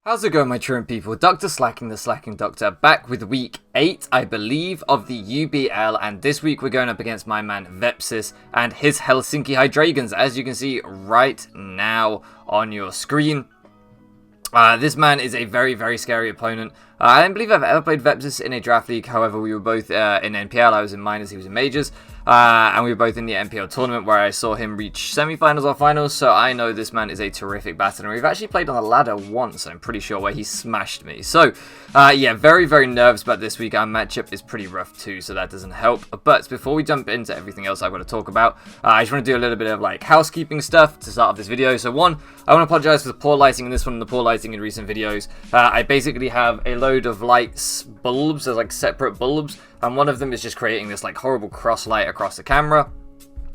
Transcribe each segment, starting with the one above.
How's it going, my truant people? DrSlaking, the Slacking Doctor, back with week 8, I believe, of the UBL, and this week we're going up against my man Vepsis and his Helsinki Hydreigons, as you can see right now on your screen. This man is a very, very scary opponent. I don't believe I've ever played Vepsis in a draft league. However, we were both in NPL. I was in minors, he was in majors. And we were both in the NPL tournament where I saw him reach semi-finals or finals. So I know this man is a terrific battler. And we've actually played on the ladder once, I'm pretty sure, where he smashed me. So, yeah, very, very nervous about this week. Our matchup is pretty rough too, so that doesn't help. But before we jump into everything else I want to talk about, I just want to do a little bit of like housekeeping stuff to start off this video. So one, I want to apologize for the poor lighting in this one and the poor lighting in recent videos. I basically have a load of lights, bulbs, there's like separate bulbs, and one of them is just creating this like horrible cross light across the camera.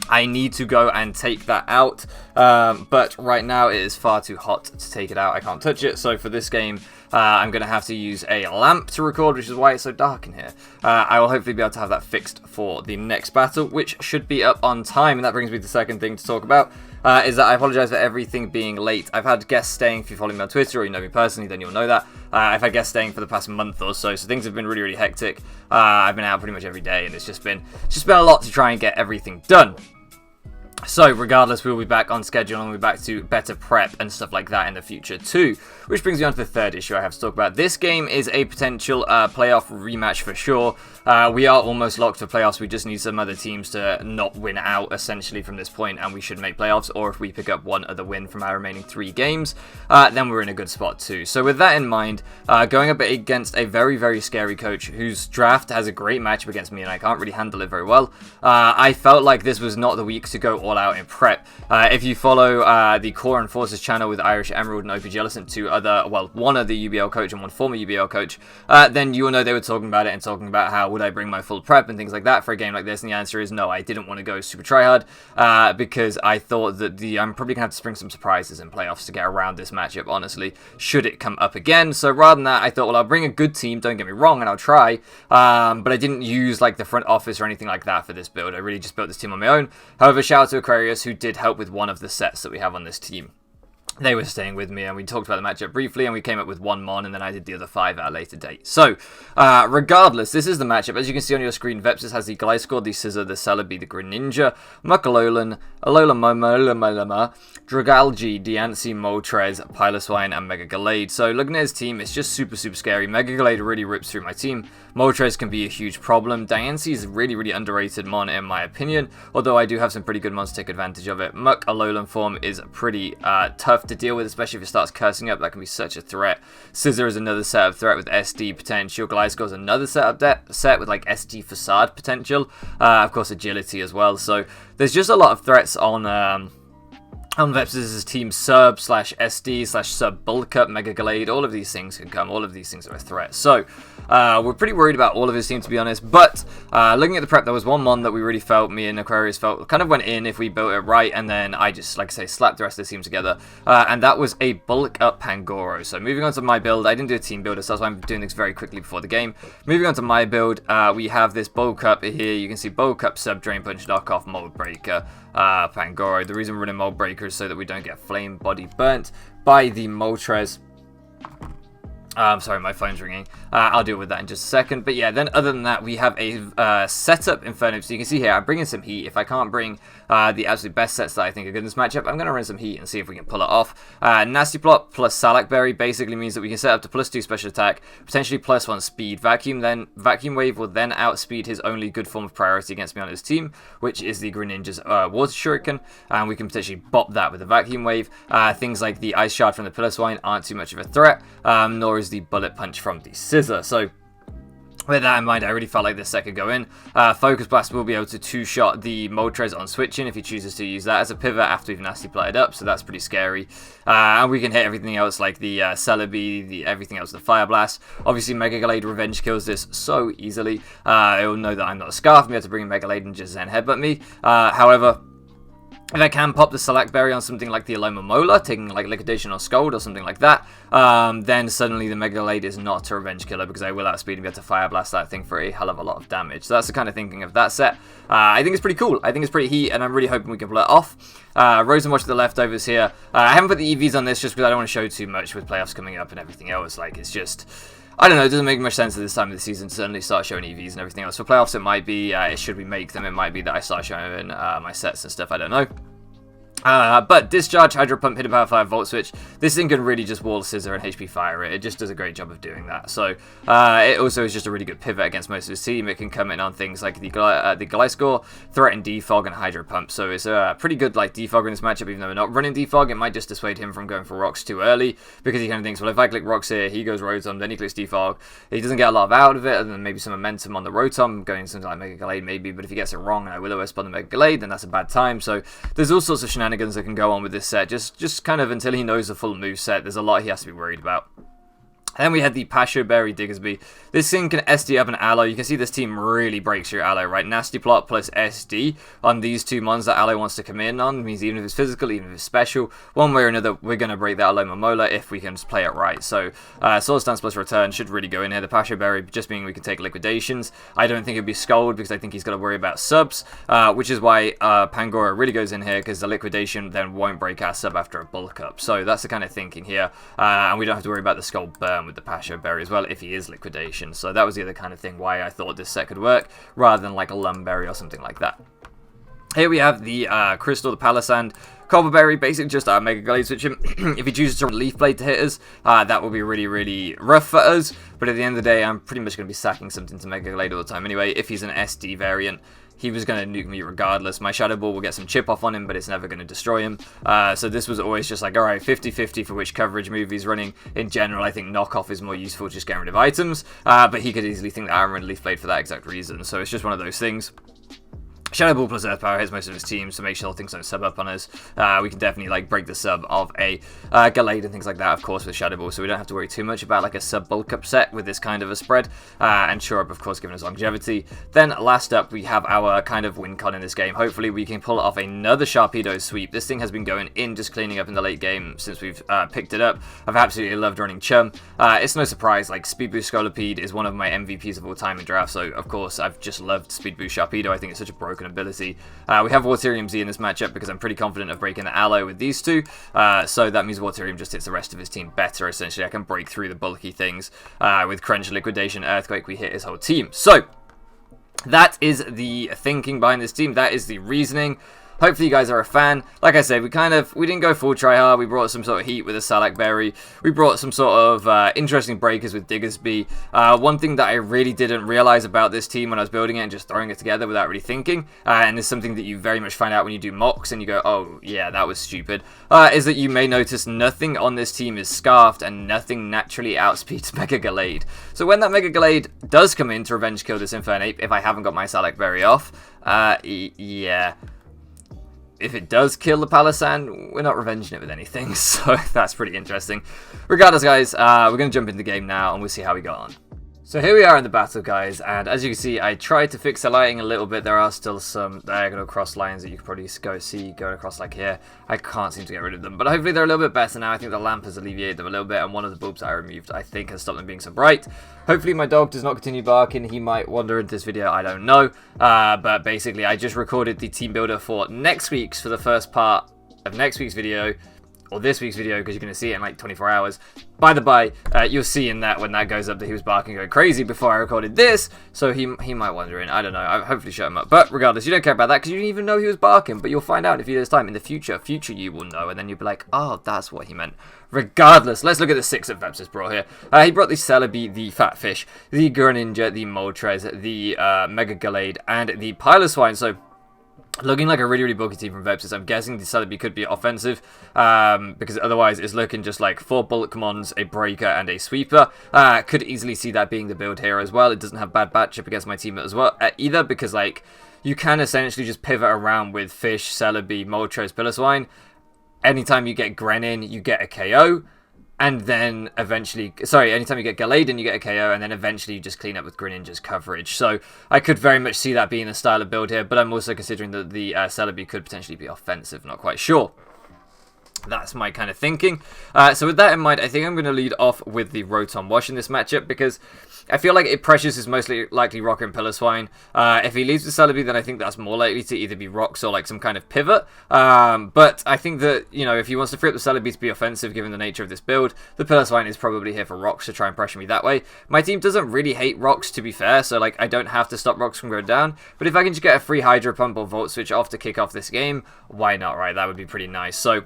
I need to go and take that out, but right now it is far too hot to take it out. I can't touch it, so for this game I'm going to have to use a lamp to record, which is why it's so dark in here. I will hopefully be able to have that fixed for the next battle, which should be up on time, and that brings me to the second thing to talk about. Is that I apologize for everything being late. I've had guests staying. If you follow me on Twitter or you know me personally, then you'll know that. I've had guests staying for the past month or so, so things have been really, really hectic. I've been out pretty much every day, and it's just been a lot to try and get everything done. So, regardless, we'll be back on schedule and we'll be back to better prep and stuff like that in the future too. Which brings me on to the third issue I have to talk about. This game is a potential playoff rematch for sure. We are almost locked for playoffs. We just need some other teams to not win out, essentially, from this point, and we should make playoffs. Or if we pick up one other win from our remaining 3 games, then we're in a good spot too. So with that in mind, going up against a very, very scary coach whose draft has a great matchup against me, and I can't really handle it very well, I felt like this was not the week to go all out in prep. If you follow the Core and Forces channel with IrishEmerald and OPJellicent, one other UBL coach and one former UBL coach, then you will know they were talking about it and talking about how would I bring my full prep and things like that for a game like this, and the answer is no, I didn't want to go super tryhard because I thought that I'm probably going to have to spring some surprises in playoffs to get around this matchup, honestly, should it come up again. So rather than that, I thought, well, I'll bring a good team, don't get me wrong, and I'll try, but I didn't use like the front office or anything like that for this build. I really just built this team on my own. However, shout out to Aquarius, who did help with one of the sets that we have on this team. They were staying with me, and we talked about the matchup briefly, and we came up with 1 mon, and then I did the other 5 at a later date. So, regardless, this is the matchup. As you can see on your screen, Vepsis has the Gliscor, the Scissor, the Celebi, the Greninja, Muckalolan, Alola, Dragalge, Diancie, Moltres, Piloswine, and Mega Gallade. So, looking at his team, it's just super, super scary. Mega Gallade really rips through my team. Moltres can be a huge problem. Diancie is really, really underrated mon, in my opinion, although I do have some pretty good mons to take advantage of it. Muckalolan form is pretty tough to deal with, especially if it starts cursing up. That can be such a threat. Scissor is another setup threat with SD potential. Gliscor is another setup set with like SD facade potential. Of course, agility as well. So there's just a lot of threats on Vepsis' team. Sub/SD/sub bulk up, Mega Gallade, all of these things can come. All of these things are a threat. So we're pretty worried about all of his team, to be honest. But looking at the prep, there was one mon that we really felt, me and Aquarius felt, kind of went in if we built it right, and then I just, like I say, slapped the rest of the team together. And that was a bulk up Pangoro. So moving on to my build, I didn't do a team builder, so that's why I'm doing this very quickly before the game. Moving on to my build, we have this bulk up here. You can see bulk up, sub, drain punch, knockoff, mold breaker, Pangoro. The reason we're running mold breaker is so that we don't get flame body burnt by the Moltres. Sorry, my phone's ringing. I'll deal with that in just a second. But yeah, then other than that, we have a setup Inferno. So you can see here, I'm bringing some heat. If I can't bring the absolute best sets that I think are good in this matchup, I'm going to run some heat and see if we can pull it off. Nasty Plot plus Salakberry basically means that we can set up to +2 special attack, potentially +1 speed. Vacuum Wave will then outspeed his only good form of priority against me on his team, which is the Greninja's Water Shuriken, and we can potentially bop that with a Vacuum Wave. Things like the Ice Shard from the Piloswine aren't too much of a threat, nor is the Bullet Punch from the Scissor. So with that in mind, I really felt like this set could go in. Focus Blast will be able to 2-shot the Moltres on switching if he chooses to use that as a pivot after we've nasty plotted up, so that's pretty scary. And we can hit everything else like the Celebi, everything else, the Fire Blast. Obviously, Mega Gallade Revenge kills this so easily. It will know that I'm not a Scarf, and be able to bring in Mega Gallade and just Zen Headbutt me. However, If I can pop the Select Berry on something like the Aloma Mola, taking like Liquidation or Scold or something like that, then suddenly the Mega Glade is not a Revenge Killer because I will outspeed and be able to Fire Blast that thing for a hell of a lot of damage. So that's the kind of thinking of that set. I think it's pretty cool. I think it's pretty heat, and I'm really hoping we can pull it off. Rosenwash the leftovers here. I haven't put the EVs on this just because I don't want to show too much with playoffs coming up and everything else. Like, it's just... I don't know, it doesn't make much sense at this time of the season to suddenly start showing EVs and everything else. For playoffs, it might be, should we make them, it might be that I start showing my sets and stuff, I don't know. But Discharge, Hydro Pump, Hidden Power 5, Volt Switch, this thing can really just wall Scissor and HP Fire it. It just does a great job of doing that. So, it also is just a really good pivot against most of his team. It can come in on things like the Gliscor, Threaten Defog, and Hydro Pump. So it's a pretty good like defog in this matchup, even though we're not running defog. It might just dissuade him from going for rocks too early, because he kind of thinks, well, if I click rocks here, he goes Rotom, then he clicks defog. He doesn't get a lot of out of it, other than maybe some momentum on the Rotom, going something like Mega Glade maybe, but if he gets it wrong and I Will-O-Wisp on the Mega Glade, then that's a bad time. So there's all sorts of shenanigans that can go on with this set, just kind of until he knows the full move set. There's a lot he has to be worried about. Then we had the Pasho Berry Diggersby. This thing can SD up an Aloe. You can see this team really breaks your Aloe, right? Nasty Plot plus SD on these two mons that Aloe wants to come in on. It means even if it's physical, even if it's special, one way or another, we're going to break that Aloma Mola if we can just play it right. So, Sword Stance plus Return should really go in here. The Pasho Berry just meaning we can take Liquidations. I don't think it'd be Scold because I think he's got to worry about subs, which is why Pangoro really goes in here, because the Liquidation then won't break our sub after a bulk up. So that's the kind of thinking here. And we don't have to worry about the Scold Burn with the Pasho Berry as well if he is Liquidation. So that was the other kind of thing why I thought this set could work rather than like a Lumberry or something like that. Here we have the Crystal, the Palisand, Copper Berry, basically just our Mega Glade switch him. If he chooses to run Leaf Blade to hit us, that will be really, really rough for us. But at the end of the day, I'm pretty much going to be sacking something to Mega Glade all the time anyway. If he's an SD variant, he was going to nuke me regardless. My Shadow Ball will get some chip off on him, but it's never going to destroy him. So this was always just like, alright, 50-50 for which coverage move he's running. In general, I think Knockoff is more useful, just getting rid of items. But he could easily think that I'm running Leaf Blade for that exact reason. So it's just one of those things. Shadow Ball plus Earth Power hits most of his team, so make sure things don't sub up on us. We can definitely like break the sub of a Gallade and things like that, of course, with Shadow Ball, so we don't have to worry too much about like a sub bulk up set with this kind of a spread. And Shore Up, of course, giving us longevity. Then last up, we have our kind of win con in this game. Hopefully we can pull off another Sharpedo sweep. This thing has been going in, just cleaning up in the late game since we've picked it up. I've absolutely loved running Chum. It's no surprise, like Speed Boost Scolipede is one of my MVPs of all time in draft, so of course I've just loved Speed Boost Sharpedo. I think it's such a broken ability. We have Waterium Z in this matchup because I'm pretty confident of breaking the Aloe with these two. So that means Waterium just hits the rest of his team better, essentially. I can break through the bulky things. With Crunch, Liquidation, Earthquake, we hit his whole team. So, that is the thinking behind this team. That is the reasoning. Hopefully you guys are a fan. Like I said, we didn't go full try hard. We brought some sort of heat with a Salac Berry. We brought some sort of interesting breakers with Diggersby. One thing that I really didn't realize about this team when I was building it and just throwing it together without really thinking, and it's something that you very much find out when you do mocks and you go, oh yeah, that was stupid, is that you may notice nothing on this team is Scarfed and nothing naturally outspeeds Mega Gallade. So when that Mega Gallade does come in to revenge kill this Infernape, if I haven't got my Salac Berry off, yeah. If it does kill the Palisand, we're not revenging it with anything, so that's pretty interesting. Regardless, guys, we're going to jump into the game now, and we'll see how we got on. So here we are in the battle, guys, and as you can see, I tried to fix the lighting a little bit. There are still some diagonal cross lines that you can probably see going across like here. I can't seem to get rid of them, but hopefully they're a little bit better now. I think the lamp has alleviated them a little bit, and one of the bulbs that I removed, I think, has stopped them being so bright. Hopefully my dog does not continue barking. He might wander into this video, I don't know. But basically, I just recorded the team builder for next week's, for the first part of next week's video, or this week's video, because you're going to see it in like 24 hours. By the by, you'll see in that when that goes up that he was barking going crazy before I recorded this, so he might wander in. I don't know. I'll hopefully shut him up. But regardless, you don't care about that because you didn't even know he was barking, but you'll find out in a few days' time. In the future you will know, and then you'll be like, oh, that's what he meant. Regardless, let's look at the 6 that Vepsis brought here. He brought the Celebi, the Fatfish, the Greninja, the Moltres, the Mega Gallade, and the Piloswine. So, looking like a really, really bulky team from Vepsis. I'm guessing the Celebi could be offensive, because otherwise it's looking just like 4 bulk mons, a breaker, and a sweeper. Could easily see that being the build here as well. It doesn't have bad matchup against my team as well, either, because like you can essentially just pivot around with Fish, Celebi, Moltres, Piloswine. Anytime you get Grenin, you get a KO. And then eventually, sorry, anytime you get Gallade, you get a KO, and then eventually you just clean up with Greninja's coverage. So I could very much see that being the style of build here, but I'm also considering that the Celebi could potentially be offensive, not quite sure. That's my kind of thinking. So with that in mind, I think I'm going to lead off with the Rotom Wash in this matchup, because I feel like it pressures is mostly likely Rock and Piloswine. If he leads with Celebi, then I think that's more likely to either be Rocks or like some kind of pivot. But I think that, you know, if he wants to free up the Celebi to be offensive, given the nature of this build, the Piloswine is probably here for Rocks to try and pressure me that way. My team doesn't really hate Rocks, to be fair, so like I don't have to stop Rocks from going down. But if I can just get a free Hydro Pump or Volt Switch off to kick off this game, why not, right? That would be pretty nice. So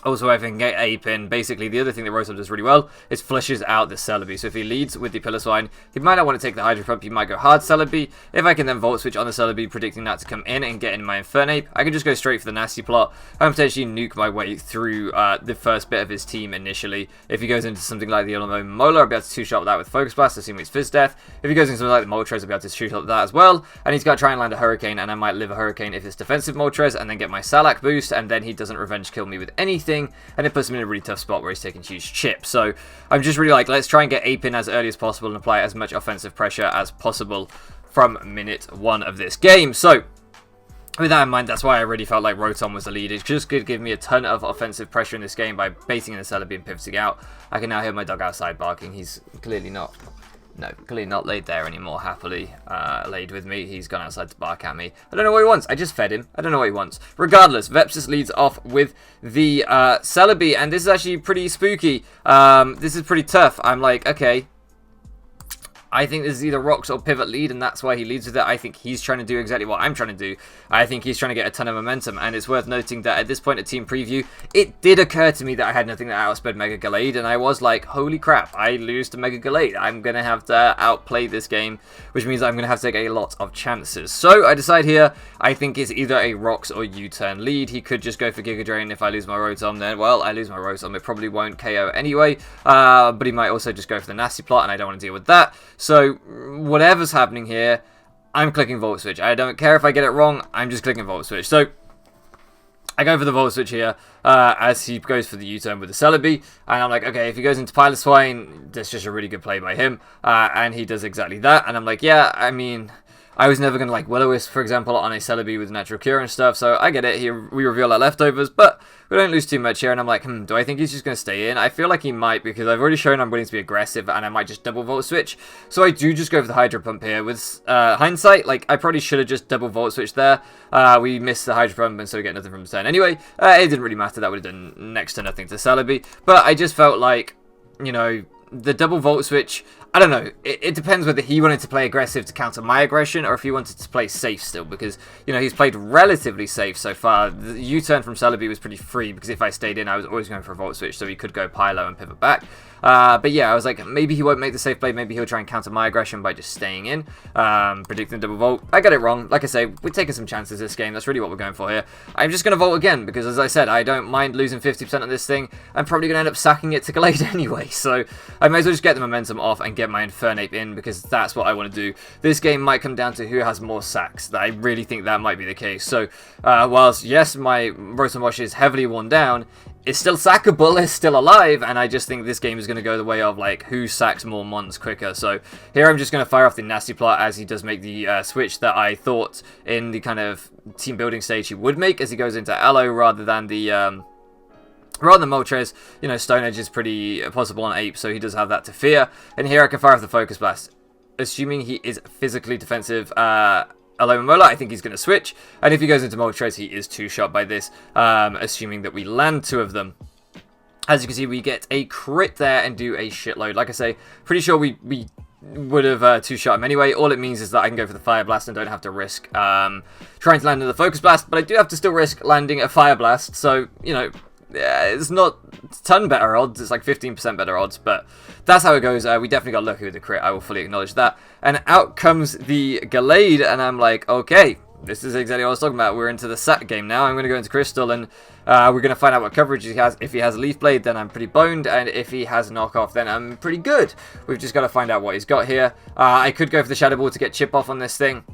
also, if I can get Ape in, basically the other thing that Rotom does really well is flushes out the Celebi. So if he leads with the Piloswine, he might not want to take the Hydro Pump, he might go hard Celebi. If I can then Volt Switch on the Celebi, predicting that to come in and get in my Infernape, I can just go straight for the Nasty Plot and potentially nuke my way through the first bit of his team initially. If he goes into something like the Mola, I'll be able to two-shot that with Focus Blast, assuming it's Fizz Death. If he goes into something like the Moltres, I'll be able to two-shot that as well. And he's got to try and land a Hurricane, and I might live a Hurricane if it's defensive Moltres, and then get my Salak boost, and then he doesn't revenge kill me with anything, and it puts him in a really tough spot where he's taking huge chips. So I'm just really like, let's try and get Ape in as early as possible and apply as much offensive pressure as possible from minute 1 of this game. So with that in mind, that's why I really felt like Rotom was the lead. It just could give me a ton of offensive pressure in this game by baiting in the Celebi and pivoting out. I can now hear my dog outside barking. He's clearly not laid there anymore, happily laid with me. He's gone outside to bark at me. I don't know what he wants. I just fed him. I don't know what he wants. Regardless, Vepsis leads off with the Celebi, and this is actually pretty spooky. This is pretty tough. I'm like, okay, I think this is either Rocks or Pivot lead, and that's why he leads with it. I think he's trying to do exactly what I'm trying to do. I think he's trying to get a ton of momentum, and it's worth noting that at this point at Team Preview, it did occur to me that I had nothing that outsped Mega Gallade, and I was like, holy crap, I lose to Mega Gallade. I'm going to have to outplay this game, which means I'm going to have to take a lot of chances. So I decide here, I think it's either a Rocks or U-turn lead. He could just go for Giga Drain. If I lose my Rotom, then, well, I lose my Rotom. It probably won't KO anyway, but he might also just go for the Nasty Plot, and I don't want to deal with that. So whatever's happening here, I'm clicking Volt Switch. I don't care if I get it wrong, I'm just clicking Volt Switch. So I go for the Volt Switch here as he goes for the U-turn with the Celebi. And I'm like, okay, if he goes into Piloswine, that's just a really good play by him. And he does exactly that. And I'm like, yeah, I mean, I was never going to like Will-O-Wisp, for example, on a Celebi with Natural Cure and stuff. So I get it. We reveal our leftovers, but we don't lose too much here. And I'm like, do I think he's just going to stay in? I feel like he might, because I've already shown I'm willing to be aggressive, and I might just double Volt Switch. So I do just go for the Hydro Pump here. With hindsight, like, I probably should have just double Volt Switch there. We missed the Hydro Pump, and so we get nothing from the turn. Anyway, it didn't really matter. That would have done next to nothing to Celebi. But I just felt like, you know, the double Volt Switch, I don't know, it depends whether he wanted to play aggressive to counter my aggression or if he wanted to play safe still, because, you know, he's played relatively safe so far. The U-turn from Celebi was pretty free, because if I stayed in, I was always going for a Volt Switch, so he could go Pylo and pivot back. But yeah, I was like, maybe he won't make the safe play, maybe he'll try and counter my aggression by just staying in, predicting double Volt. I got it wrong. Like I say, we're taking some chances this game. That's really what we're going for here. I'm just going to Volt again, because as I said, I don't mind losing 50% on this thing. I'm probably going to end up sacking it to Gallade anyway, so I may as well just get the momentum off and get my Infernape in, because that's what I want to do. This game might come down to who has more sacks. I really think that might be the case. So, whilst, yes, my Rotom Wash is heavily worn down, it's still sackable, it's still alive, and I just think this game is going to go the way of, like, who sacks more mons quicker. So here I'm just going to fire off the Nasty Plot as he does make the switch that I thought in the kind of team building stage he would make, as he goes into Aloe rather than Moltres. You know, Stone Edge is pretty possible on Ape, so he does have that to fear. And here I can fire off the Focus Blast. Assuming he is physically defensive, Alomomola, I think he's going to switch. And if he goes into Moltres, he is two-shot by this, assuming that we land 2 of them. As you can see, we get a crit there and do a shitload. Like I say, pretty sure we would have two-shot him anyway. All it means is that I can go for the Fire Blast and don't have to risk trying to land another Focus Blast. But I do have to still risk landing a Fire Blast, so, you know, yeah, it's not a ton better odds. It's like 15% better odds, but that's how it goes. We definitely got lucky with the crit. I will fully acknowledge that. And out comes the Gallade, and I'm like, okay, this is exactly what I was talking about. We're into the sack game now. I'm going to go into Crystal, and we're going to find out what coverage he has. If he has Leaf Blade, then I'm pretty boned, and if he has Knockoff, then I'm pretty good. We've just got to find out what he's got here. I could go for the Shadow Ball to get Chip off on this thing,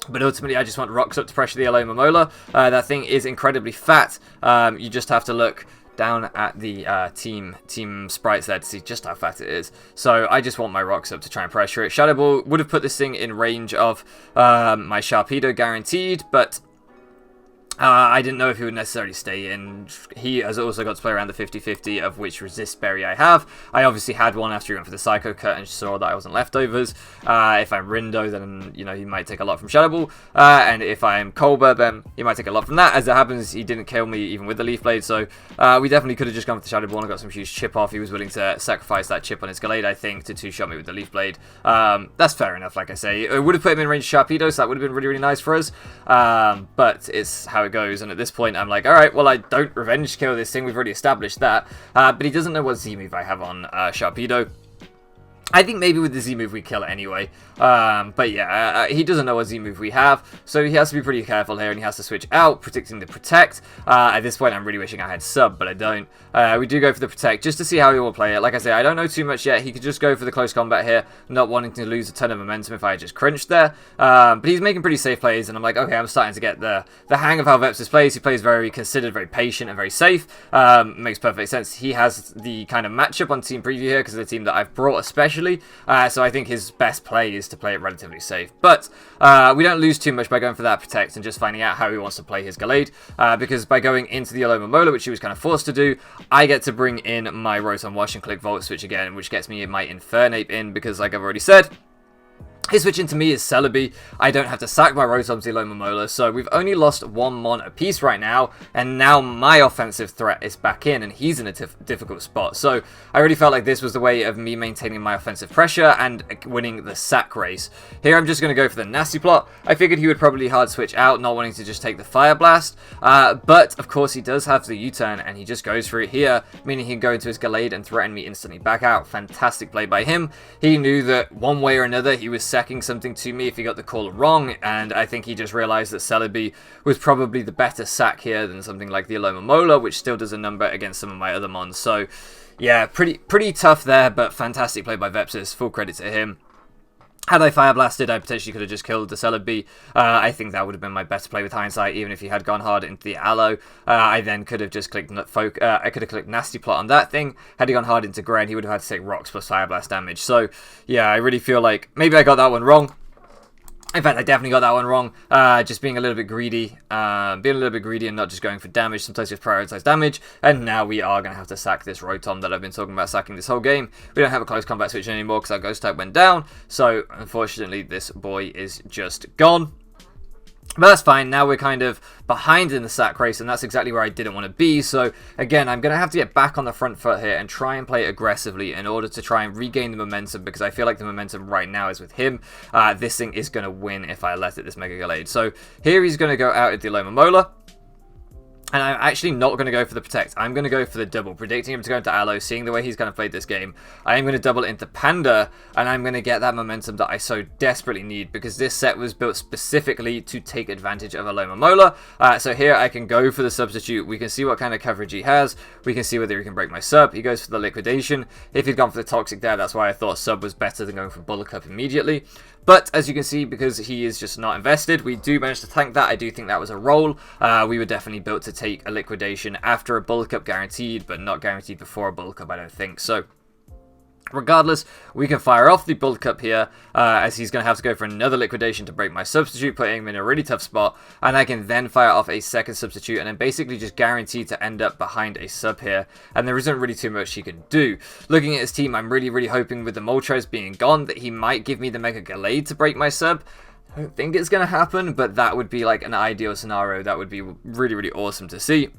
but ultimately, I just want Rocks up to pressure the Alomomola. That thing is incredibly fat. You just have to look down at the team sprites there to see just how fat it is. So I just want my rocks up to try and pressure it. Shadow Ball would have put this thing in range of my Sharpedo guaranteed, but I didn't know if he would necessarily stay in. He has also got to play around the 50-50 of which resist berry I have. I obviously had one after he went for the Psycho Cut and saw that I wasn't leftovers. If I'm Rindo, then, you know, he might take a lot from Shadow Ball. And if I'm Colbur, then he might take a lot from that. As it happens, he didn't kill me even with the Leaf Blade, so we definitely could have just gone for the Shadow Ball and got some huge chip off. He was willing to sacrifice that chip on his Gallade, I think, to two-shot me with the Leaf Blade. That's fair enough, like I say. It would have put him in range of Sharpedo, so that would have been really, really nice for us. But it's how it goes, and at this point I'm like, alright, well, I don't revenge kill this thing, we've already established that, but he doesn't know what Z-move I have on Sharpedo. I think maybe with the Z-move we kill it anyway, but yeah, he doesn't know what Z-move we have, so he has to be pretty careful here, and he has to switch out, predicting the Protect. At this point I'm really wishing I had Sub, but I don't. We do go for the Protect, just to see how he will play it. Like I say, I don't know too much yet. He could just go for the close combat here, not wanting to lose a ton of momentum if I had just cringed there, but he's making pretty safe plays, and I'm like, okay, I'm starting to get the hang of how Vepsis plays. He plays very considered, very patient, and very safe. Makes perfect sense. He has the kind of matchup on Team Preview here, because of the team that I've brought especially. So I think his best play is to play it relatively safe. But we don't lose too much by going for that Protect and just finding out how he wants to play his Gallade. Because by going into the Alomomola, which he was kind of forced to do, I get to bring in my Rotom Wash and click Volt Switch again, which gets me my Infernape in, because like I've already said, his switch into me is Celebi. I don't have to sack my Rotom to Alomomola, so we've only lost one Mon apiece right now, and now my offensive threat is back in, and he's in a difficult spot. So I really felt like this was the way of me maintaining my offensive pressure and winning the sack race. Here I'm just going to go for the Nasty Plot. I figured he would probably hard switch out, not wanting to just take the Fire Blast, but of course he does have the U-turn, and he just goes for it here, meaning he can go into his Gallade and threaten me instantly back out. Fantastic play by him. He knew that one way or another he was sacking something to me if he got the call wrong, and I think he just realized that Celebi was probably the better sack here than something like the Alomomola, which still does a number against some of my other mons. So yeah, pretty tough there, but fantastic play by Vepsis. Full credit to him. Had I Fire Blasted, I potentially could have just killed the Celebi. I think that would have been my better play with hindsight, even if he had gone hard into the Aloe. I then could have just clicked I could have clicked Nasty Plot on that thing. Had he gone hard into Gren, he would have had to take Rocks plus Fire Blast damage. So yeah, I really feel like maybe I got that one wrong. In fact, I definitely got that one wrong. Just being a little bit greedy. And not just going for damage. Sometimes just prioritize damage. And now we are going to have to sack this Rotom that I've been talking about sacking this whole game. We don't have a close combat switch anymore because our Ghost type went down. So, unfortunately, this boy is just gone. But that's fine. Now we're kind of behind in the sack race, and that's exactly where I didn't want to be. So again, I'm going to have to get back on the front foot here and try and play aggressively in order to try and regain the momentum, because I feel like the momentum right now is with him. This thing is going to win if I let it, this Mega Gallade. So here he's going to go out at the Alomomola. And I'm actually not going to go for the Protect. I'm going to go for the double, predicting him to go into Aloe, seeing the way he's kind of played this game. I am going to double into Panda, and I'm going to get that momentum that I so desperately need, because this set was built specifically to take advantage of Alomomola. So here I can go for the substitute. We can see what kind of coverage he has. We can see whether he can break my sub. He goes for the Liquidation. If he'd gone for the Toxic there, that's why I thought sub was better than going for Bullet Cup immediately. But as you can see, because he is just not invested, we do manage to tank that. I do think that was a roll. We were definitely built to take a Liquidation after a Bullet Cup guaranteed, but not guaranteed before a Bullet Cup, I don't think. So regardless, we can fire off the Bullet Cup here, as he's going to have to go for another Liquidation to break my substitute, putting him in a really tough spot, and I can then fire off a second substitute, and then basically just guarantee to end up behind a sub here, and there isn't really too much he can do. Looking at his team, I'm really hoping with the Moltres being gone, that he might give me the Mega Gallade to break my sub. I don't think it's going to happen, but that would be like an ideal scenario. That would be really awesome to see.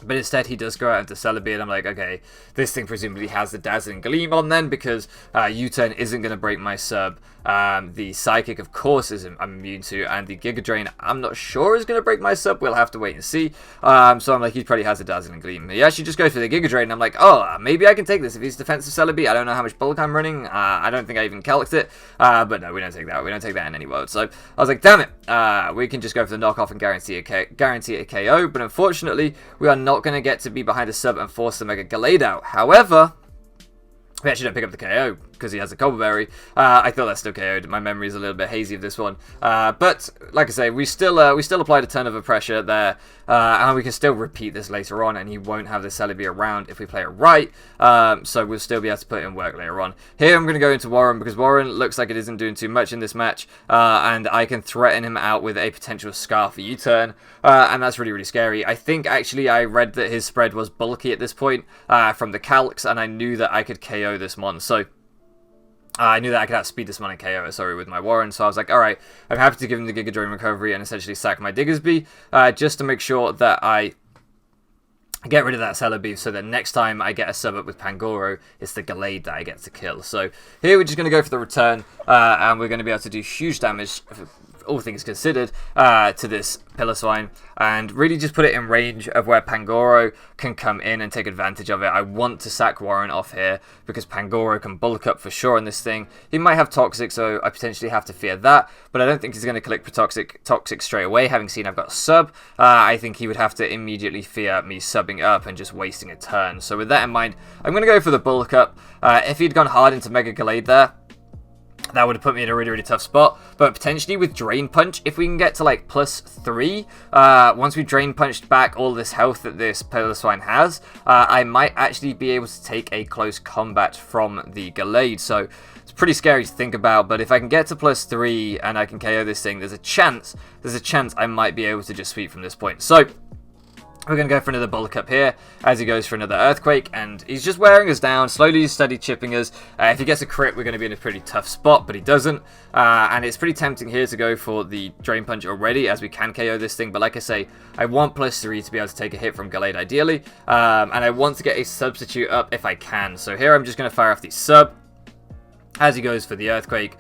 But instead, he does go out into Celebi, and I'm like, okay, this thing presumably has the Dazzling Gleam on then, because U-turn isn't going to break my sub. The Psychic, of course, I'm immune to, and the Giga Drain, I'm not sure is going to break my sub. We'll have to wait and see. So I'm like, he probably has a Dazzling Gleam. He actually just goes for the Giga Drain, and I'm like, oh, maybe I can take this if he's defensive Celebi. I don't know how much bulk I'm running. I don't think I even calced it. But no, we don't take that. We don't take that in any mode. So I was like, damn it. We can just go for the knockoff and guarantee a KO. But unfortunately, we are not going to get to be behind a sub and force the Mega Gallade out. However, We actually don't pick up the KO because he has a Cobbleberry. I thought that's still KO'd. My memory is a little bit hazy of this one. But like I say, we still applied a ton of pressure there, and we can still repeat this later on, and he won't have the Celebi around if we play it right. So we'll still be able to put in work later on. Here I'm going to go into Warren because Warren looks like it isn't doing too much in this match, and I can threaten him out with a potential Scarf U-turn, and that's really, really scary. I think actually I read that his spread was bulky at this point from the calcs, and I knew that I could KO this mon, so I knew that I could outspeed this mon and KO it, sorry, with my Warren, so I was like, alright, I'm happy to give him the Giga Drain recovery and essentially sack my Diggersby, just to make sure that I get rid of that Celebi, so that next time I get a sub up with Pangoro, it's the Gallade that I get to kill. So here we're just going to go for the return, and we're going to be able to do huge damage, all things considered, to this Piloswine, and really just put it in range of where Pangoro can come in and take advantage of it. I want to sack Warren off here because Pangoro can bulk up for sure on this thing. He might have Toxic, so I potentially have to fear that, but I don't think he's going to click for Toxic straight away, having seen I've got sub. I think he would have to immediately fear me subbing up and just wasting a turn. So with that in mind, I'm going to go for the bulk up. If he'd gone hard into Mega Gallade there, that would have put me in a really, really tough spot. But potentially with Drain Punch, if we can get to like +3, once we've Drain Punched back all this health that this Piloswine has, I might actually be able to take a close combat from the Gallade. So it's pretty scary to think about, but if I can get to +3 and I can KO this thing, there's a chance I might be able to just sweep from this point. So we're going to go for another bulk up here as he goes for another Earthquake, and he's just wearing us down, slowly steady chipping us. If he gets a crit, we're going to be in a pretty tough spot, but he doesn't. And it's pretty tempting here to go for the Drain Punch already, as we can KO this thing. But like I say, I want +3 to be able to take a hit from Gallade ideally, and I want to get a substitute up if I can. So here I'm just going to fire off the sub as he goes for the Earthquake.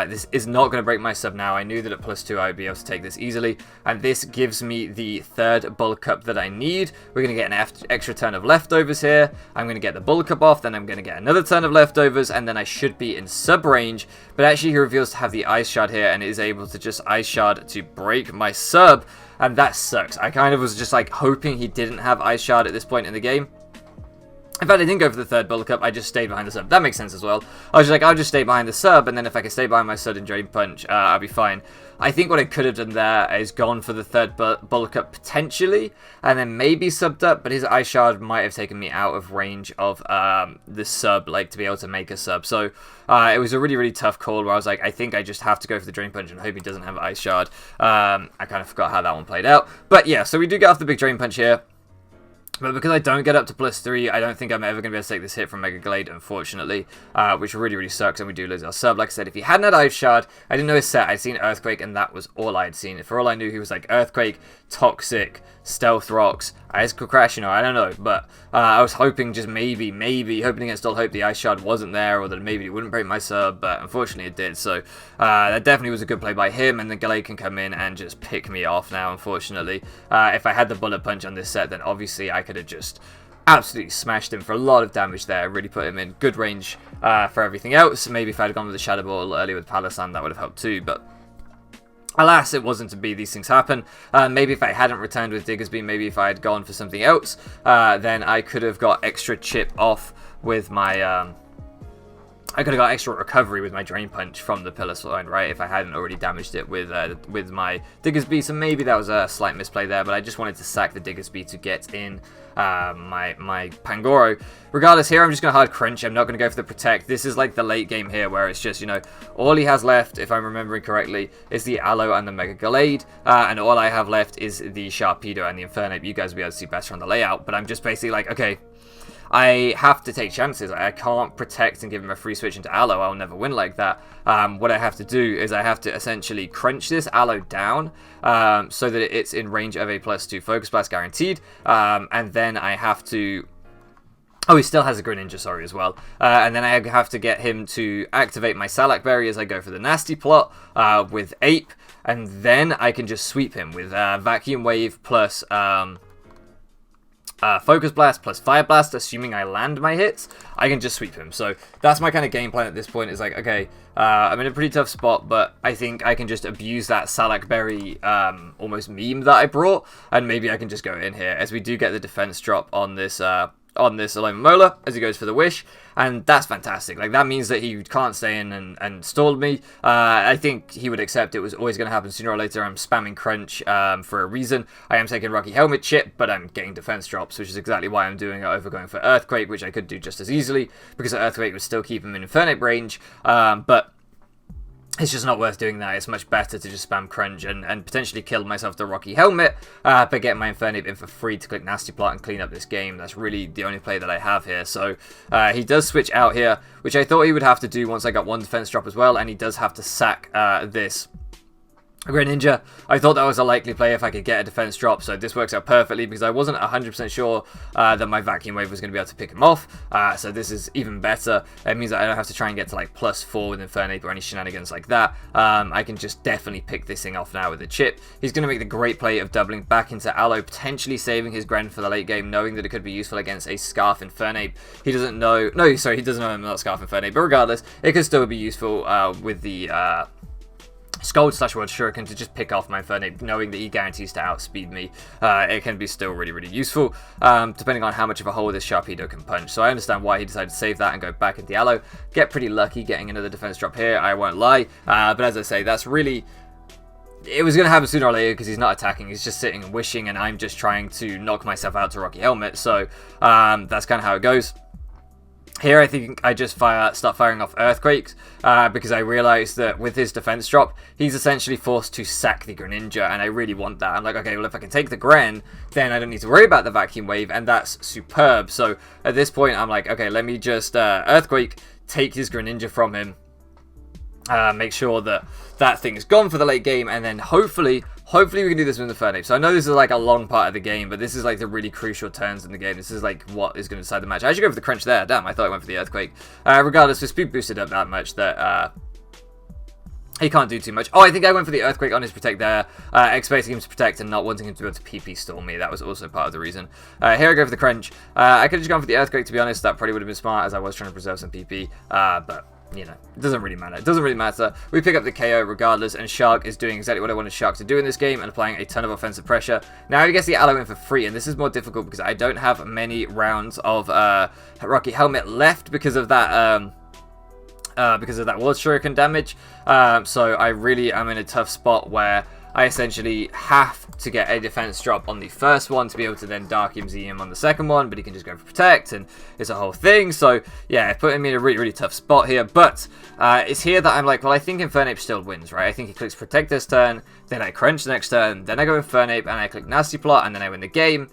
This is not going to break my sub now. I knew that at +2 I would be able to take this easily, and this gives me the third bulk up that I need. We're going to get an extra turn of leftovers here. I'm going to get the bulk up off, then I'm going to get another turn of leftovers, and then I should be in sub range. But actually he reveals to have the Ice Shard here and is able to just Ice Shard to break my sub, and that sucks. I kind of was just like hoping he didn't have Ice Shard at this point in the game. In fact, I didn't go for the third bulk up, I just stayed behind the sub. That makes sense as well. I was just like, I'll just stay behind the sub, and then if I can stay behind my sub and Drain Punch, I'll be fine. I think what I could have done there is gone for the third bulk up potentially, and then maybe subbed up, but his Ice Shard might have taken me out of range of the sub, like to be able to make a sub. So it was a really, really tough call where I was like, I think I just have to go for the Drain Punch and hope he doesn't have Ice Shard. I kind of forgot how that one played out. But yeah, so we do get off the big Drain Punch here. But because I don't get up to +3, I don't think I'm ever going to be able to take this hit from Mega Gallade, unfortunately, which really, really sucks, and we do lose our sub. Like I said, if he hadn't had Ice Shard, I didn't know his set, I'd seen Earthquake, and that was all I'd seen. For all I knew, he was like Earthquake, Toxic, Stealth Rocks, Ice Crash, you know, I don't know, but I was hoping just maybe, hoping against all hope the Ice Shard wasn't there, or that maybe it wouldn't break my sub, but unfortunately it did, so that definitely was a good play by him, and the Gallade can come in and just pick me off now, unfortunately. If I had the Bullet Punch on this set, then obviously I could have just absolutely smashed him for a lot of damage there, really put him in good range for everything else. Maybe if I had gone with the Shadow Ball earlier with Palossand, that would have helped too, but alas, it wasn't to be. These things happen. Maybe if I hadn't returned with Diggersby, maybe if I had gone for something else, then I could have got extra chip off with my I could have got extra recovery with my Drain Punch from the Piloswine, right, if I hadn't already damaged it with my Diggersby, so maybe that was a slight misplay there, but I just wanted to sack the Diggersby to get in my Pangoro. Regardless, here I'm just going to hard crunch. I'm not going to go for the Protect. This is like the late game here where it's just, you know, all he has left, if I'm remembering correctly, is the Aloe and the Mega Gallade, and all I have left is the Sharpedo and the Infernape. You guys will be able to see better on the layout, but I'm just basically like, okay, I have to take chances. I can't Protect and give him a free switch into Aloe. I'll never win like that. What I have to do is I have to essentially crunch this Aloe down so that it's in range of a +2 Focus Blast guaranteed. And then I have to... Oh, he still has a Greninja, sorry, as well. And then I have to get him to activate my Salak Berry as I go for the Nasty Plot with Ape. And then I can just sweep him with Vacuum Wave plus... Focus Blast plus Fire Blast, assuming I land my hits, I can just sweep him. So that's my kind of game plan at this point, is like, okay, I'm in a pretty tough spot, but I think I can just abuse that Salak Berry almost meme that I brought, and maybe I can just go in here, as we do get the defense drop on this on this AutoMatthic as he goes for the wish, and that's fantastic. Like, that means that he can't stay in and stall me. I think he would accept it was always going to happen sooner or later. I'm spamming Crunch for a reason. I am taking Rocky Helmet chip, but I'm getting defense drops, which is exactly why I'm doing it over going for Earthquake, which I could do just as easily, because Earthquake would still keep him in Infernape range, but it's just not worth doing that. It's much better to just spam Crunch and potentially kill myself the Rocky Helmet, but get my Infernape in for free to click Nasty Plot and clean up this game. That's really the only play that I have here. So he does switch out here, which I thought he would have to do once I got one defense drop as well, and he does have to sack this Greninja. I thought that was a likely play if I could get a defense drop, so this works out perfectly because I wasn't 100% sure that my Vacuum Wave was going to be able to pick him off, so this is even better. It means that I don't have to try and get to like +4 with Infernape or any shenanigans like that. I can just definitely pick this thing off now with a chip. He's going to make the great play of doubling back into Aloe, potentially saving his Gren for the late game, knowing that it could be useful against a Scarf Infernape. He doesn't know, no, sorry, he doesn't know I'm not Scarf Infernape, but regardless, it could still be useful with the Scold / World Shuriken to just pick off my Infernape, knowing that he guarantees to outspeed me. It can be still really, really useful, depending on how much of a hole this Sharpedo can punch. So I understand why he decided to save that and go back into Aloe. Get pretty lucky getting another defense drop here, I won't lie. But as I say, that's really... It was going to happen sooner or later because he's not attacking, he's just sitting and wishing, and I'm just trying to knock myself out to Rocky Helmet. So that's kind of how it goes. Here I think I just start firing off Earthquakes because I realized that with his defense drop, he's essentially forced to sack the Greninja, and I really want that. I'm like, okay, well, if I can take the Gren, then I don't need to worry about the Vacuum Wave, and that's superb. So at this point, I'm like, okay, let me just Earthquake, take his Greninja from him, make sure that that thing is gone for the late game, and then hopefully we can do this with the Infernape. So I know this is like a long part of the game, but this is like the really crucial turns in the game. This is like what is going to decide the match. I should go for the Crunch there. Damn, I thought I went for the Earthquake. Regardless, his speed boosted up that much that he can't do too much. Oh, I think I went for the Earthquake on his Protect there, expecting him to Protect and not wanting him to be able to PP stall me. That was also part of the reason. Here I go for the Crunch. I could have just gone for the Earthquake, to be honest. That probably would have been smart, as I was trying to preserve some PP, but... you know, it doesn't really matter. It doesn't really matter. We pick up the KO regardless, and Shark is doing exactly what I wanted Shark to do in this game and applying a ton of offensive pressure. Now he gets the Aloe in for free, and this is more difficult because I don't have many rounds of Rocky Helmet left because of that World Shuriken damage. So I really am in a tough spot where I essentially have to get a defense drop on the first one to be able to then Dark him on the second one, but he can just go for Protect, and it's a whole thing. So yeah, putting me in a really, really tough spot here, but it's here that I'm like, well, I think Infernape still wins, right? I think he clicks Protect this turn, then I Crunch the next turn, then I go Infernape, and I click Nasty Plot, and then I win the game.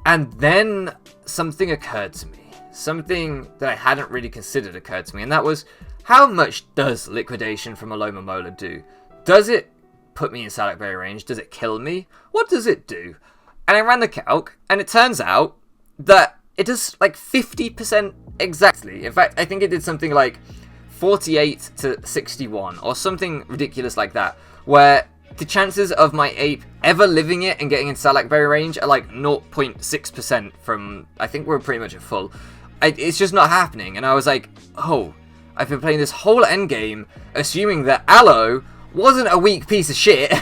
And then something occurred to me. Something that I hadn't really considered occurred to me, and that was, how much does Liquidation from AutoMatthic do? Does it put me in SareneGrace range? Does it kill me? What does it do? And I ran the calc, and it turns out that it does like 50% exactly. In fact, I think it did something like 48 to 61 or something ridiculous like that, where the chances of my ape ever living it and getting in SareneGrace range are like 0.6% from, I think we're pretty much at full. It's just not happening, and I was like, oh, I've been playing this whole endgame assuming that Aloe wasn't a weak piece of shit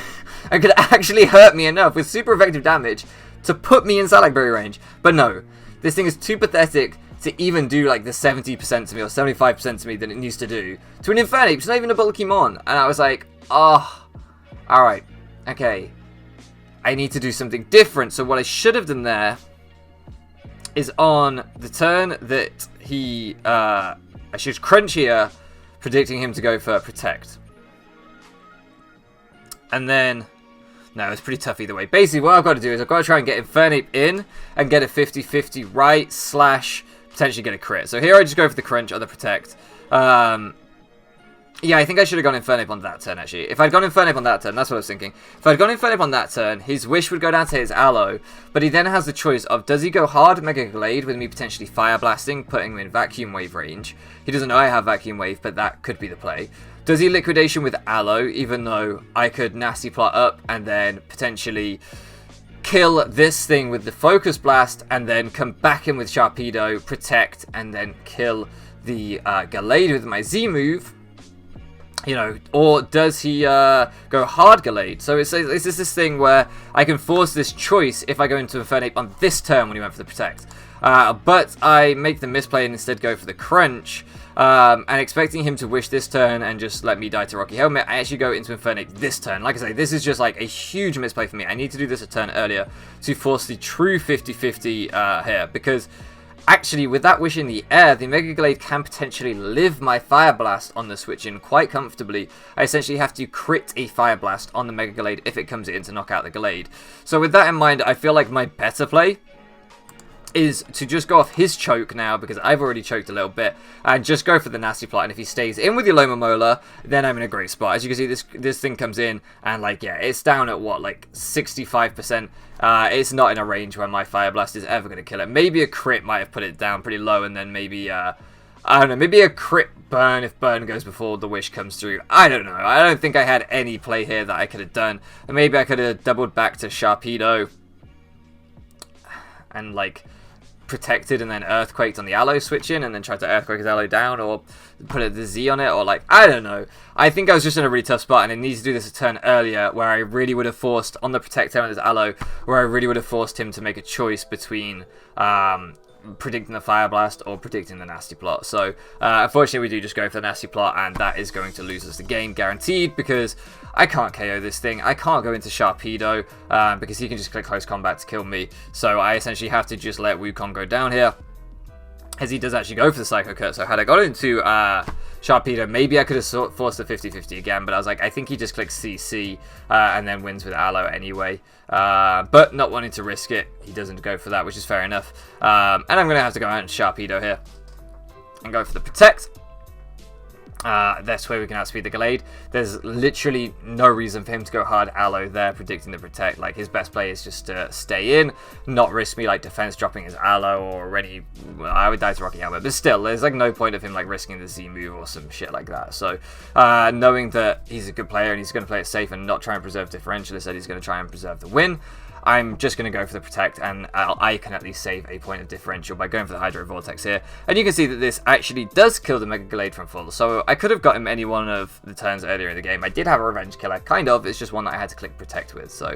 and could actually hurt me enough with super effective damage to put me in SareneGrace range. But no, this thing is too pathetic to even do like the 70% to me or 75% to me that it needs to do to an Infernape. It's not even a bulky mon. And I was like, oh, alright, okay, I need to do something different. So what I should have done there is on the turn that he, I should Crunch here, predicting him to go for Protect. And then, no, it's pretty tough either way. Basically, what I've got to do is I've got to try and get Infernape in and get a 50-50 right / potentially get a crit. So here I just go for the Crunch or the Protect. Yeah, I think I should have gone Infernape on that turn, actually. If I'd gone Infernape on that turn, that's what I was thinking. If I'd gone Infernape on that turn, his Wish would go down to his Aloe, but he then has the choice of, does he go hard Mega Glade with me potentially Fire Blasting, putting him in Vacuum Wave range? He doesn't know I have Vacuum Wave, but that could be the play. Does he Liquidation with Aloe, even though I could Nasty Plot up and then potentially kill this thing with the Focus Blast and then come back in with Sharpedo, Protect, and then kill the Glade with my Z move? You know, or does he go hard Gallade? So it's this thing where I can force this choice if I go into Infernape on this turn when he went for the Protect. But I make the misplay and instead go for the Crunch. And expecting him to wish this turn and just let me die to Rocky Helmet, I actually go into Infernape this turn. Like I say, this is just like a huge misplay for me. I need to do this a turn earlier to force the true 50-50 here, because actually, with that wish in the air, the Mega Gallade can potentially live my Fire Blast on the switch in quite comfortably. I essentially have to crit a Fire Blast on the Mega Gallade if it comes in to knock out the Gallade. So with that in mind, I feel like my better play is to just go off his choke now, because I've already choked a little bit, and just go for the Nasty Plot. And if he stays in with the Loma Mola, then I'm in a great spot. As you can see, this thing comes in, and like, yeah, it's down at what, like 65%. It's not in a range where my Fire Blast is ever going to kill it. Maybe a crit might have put it down pretty low, and then maybe I don't know, maybe a crit burn if burn goes before the wish comes through. I don't know. I don't think I had any play here that I could have done. And maybe I could have doubled back to Sharpedo and like protected and then earthquaked on the Aloe switch in, and then tried to earthquake his Aloe down, or put the Z on it, or like, I don't know. I think I was just in a really tough spot, and I needed to do this a turn earlier where I really would have forced, on the Protector and his Aloe, where I really would have forced him to make a choice between predicting the Fire Blast or predicting the Nasty Plot. So unfortunately we do just go for the Nasty Plot, and that is going to lose us the game guaranteed, because I can't KO this thing. I can't go into Sharpedo because he can just click Close Combat to kill me. So I essentially have to just let Wukong go down here, as he does actually go for the Psycho Cut. So had I got into Sharpedo, maybe I could have forced the 50-50 again, but I was like, I think he just clicks CC and then wins with Aloe anyway. But not wanting to risk it, he doesn't go for that, which is fair enough. And I'm going to have to go out and Sharpedo here and go for the Protect. That's where we can outspeed the Gallade. There's literally no reason for him to go hard Aloe there, predicting the Protect. Like, his best play is just to stay in, not risk me like defense dropping his Aloe or any. Well, I would die to Rocky Helmet, but still, there's like no point of him like risking the Z move or some shit like that. So, knowing that he's a good player and he's going to play it safe and not try and preserve differential, instead he's going to try and preserve the win, I'm just going to go for the Protect, and I can at least save a point of differential by going for the Hydro Vortex here. And you can see that this actually does kill the Mega Gallade from full, so I could have got him any one of the turns earlier in the game. I did have a Revenge Killer, kind of, it's just one that I had to click Protect with, so,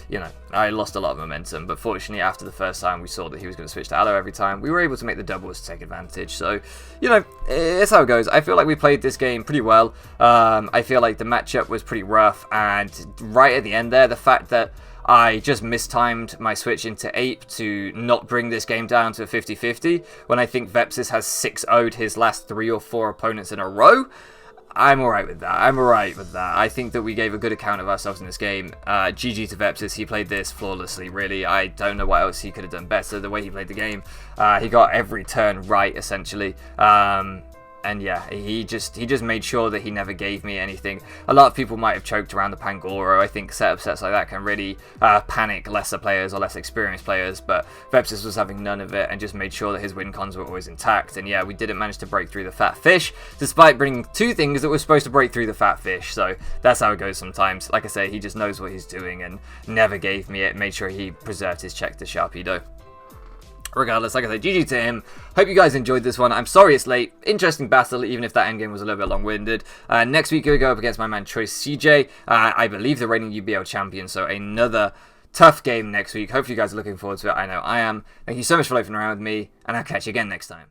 you know, I lost a lot of momentum, but fortunately after the first time we saw that he was going to switch to Aloe every time, we were able to make the doubles to take advantage. So, you know, it's how it goes. I feel like we played this game pretty well. I feel like the matchup was pretty rough, and right at the end there, the fact that I just mistimed my switch into Ape to not bring this game down to a 50-50 when I think Vepsis has 6-0'd his last 3 or 4 opponents in a row. I'm alright with that. I'm alright with that. I think that we gave a good account of ourselves in this game. GG to Vepsis. He played this flawlessly, really. I don't know what else he could have done better. The way he played the game, he got every turn right, essentially. And yeah, he just made sure that he never gave me anything. A lot of people might have choked around the Pangoro. I think setup sets like that can really panic lesser players or less experienced players, but Vepsis was having none of it and just made sure that his win cons were always intact. And yeah, we didn't manage to break through the Fat Fish, despite bringing 2 things that were supposed to break through the Fat Fish. So that's how it goes sometimes. Like I say, he just knows what he's doing and never gave me it, made sure he preserved his check to Sharpedo. Regardless, like I said, GG to him. Hope you guys enjoyed this one. I'm sorry it's late. Interesting battle, even if that endgame was a little bit long-winded. Next week we go up against my man Choice CJ. I believe the reigning UBL champion, so another tough game next week. Hopefully you guys are looking forward to it. I know I am. Thank you so much for loafing around with me, and I'll catch you again next time.